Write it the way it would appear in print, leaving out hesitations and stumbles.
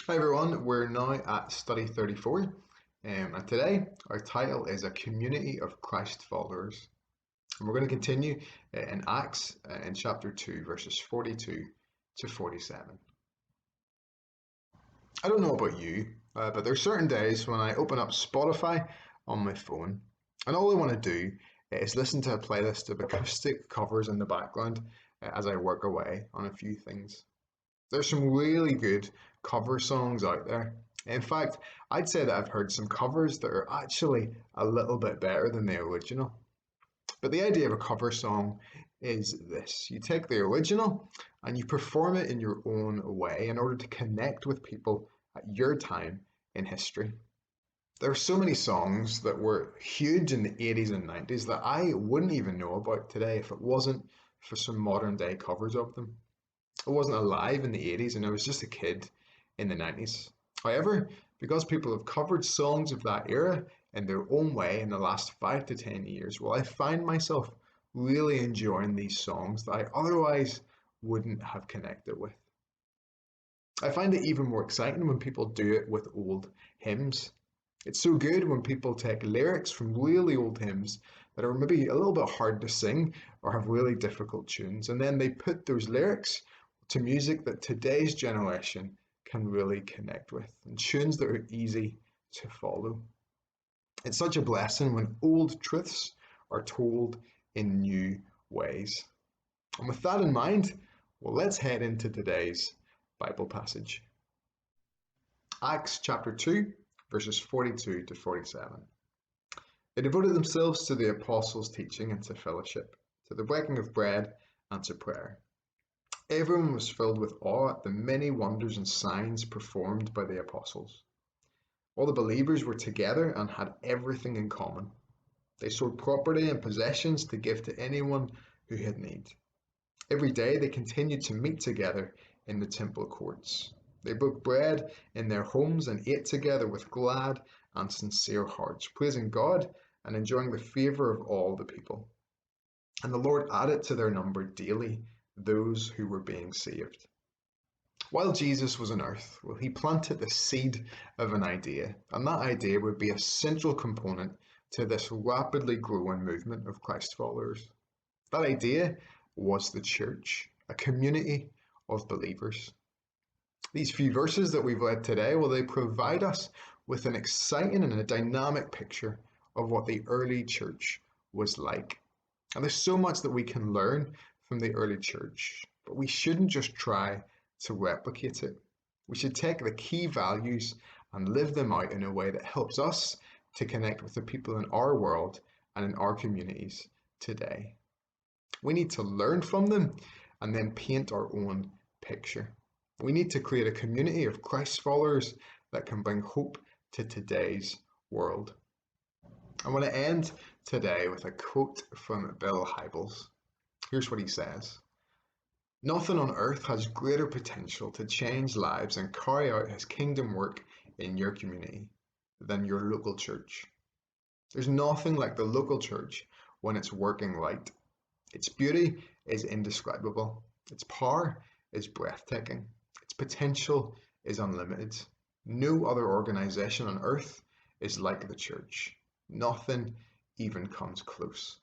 Hi everyone, we're now at study 34, and today our title is A Community of Christ Followers. And we're going to continue in Acts in chapter 2, verses 42 to 47. I don't know about you, but there's certain days when I open up Spotify on my phone, and all I want to do is listen to a playlist of acoustic covers in the background as I work away on a few things. There's some really good cover songs out there. In fact, I'd say that I've heard some covers that are actually a little bit better than the original. But the idea of a cover song is this: you take the original and you perform it in your own way in order to connect with people at your time in history. There are so many songs that were huge in the 80s and 90s that I wouldn't even know about today if it wasn't for some modern day covers of them. I wasn't alive in the 80s and I was just a kid in the 90s. However, because people have covered songs of that era in their own way in the last 5 to 10 years, well, I find myself really enjoying these songs that I otherwise wouldn't have connected with. I find it even more exciting when people do it with old hymns. It's so good when people take lyrics from really old hymns that are maybe a little bit hard to sing or have really difficult tunes, and then they put those lyrics to music that today's generation can really connect with, and tunes that are easy to follow. It's such a blessing when old truths are told in new ways. And with that in mind, well, let's head into today's Bible passage. Acts chapter 2, verses 42 to 47. They devoted themselves to the apostles' teaching and to fellowship, to the breaking of bread and to prayer. Everyone was filled with awe at the many wonders and signs performed by the apostles. All the believers were together and had everything in common. They sold property and possessions to give to anyone who had need. Every day they continued to meet together in the temple courts. They broke bread in their homes and ate together with glad and sincere hearts, praising God and enjoying the favor of all the people. And the Lord added to their number daily those who were being saved. While Jesus was on earth, well, he planted the seed of an idea, and that idea would be a central component to this rapidly growing movement of Christ followers. That idea was the church, a community of believers. These few verses that we've read today, well, they provide us with an exciting and a dynamic picture of what the early church was like. And there's so much that we can learn from the early church, but we shouldn't just try to replicate it. We should take the key values and live them out in a way that helps us to connect with the people in our world and in our communities today. We need to learn from them and then paint our own picture. We need to create a community of Christ followers that can bring hope to today's world. I want to end today with a quote from Bill Hybels. Here's what he says: "Nothing on earth has greater potential to change lives and carry out his kingdom work in your community than your local church. There's nothing like the local church when it's working right. Its beauty is indescribable. Its power is breathtaking. Its potential is unlimited. No other organization on earth is like the church. Nothing even comes close."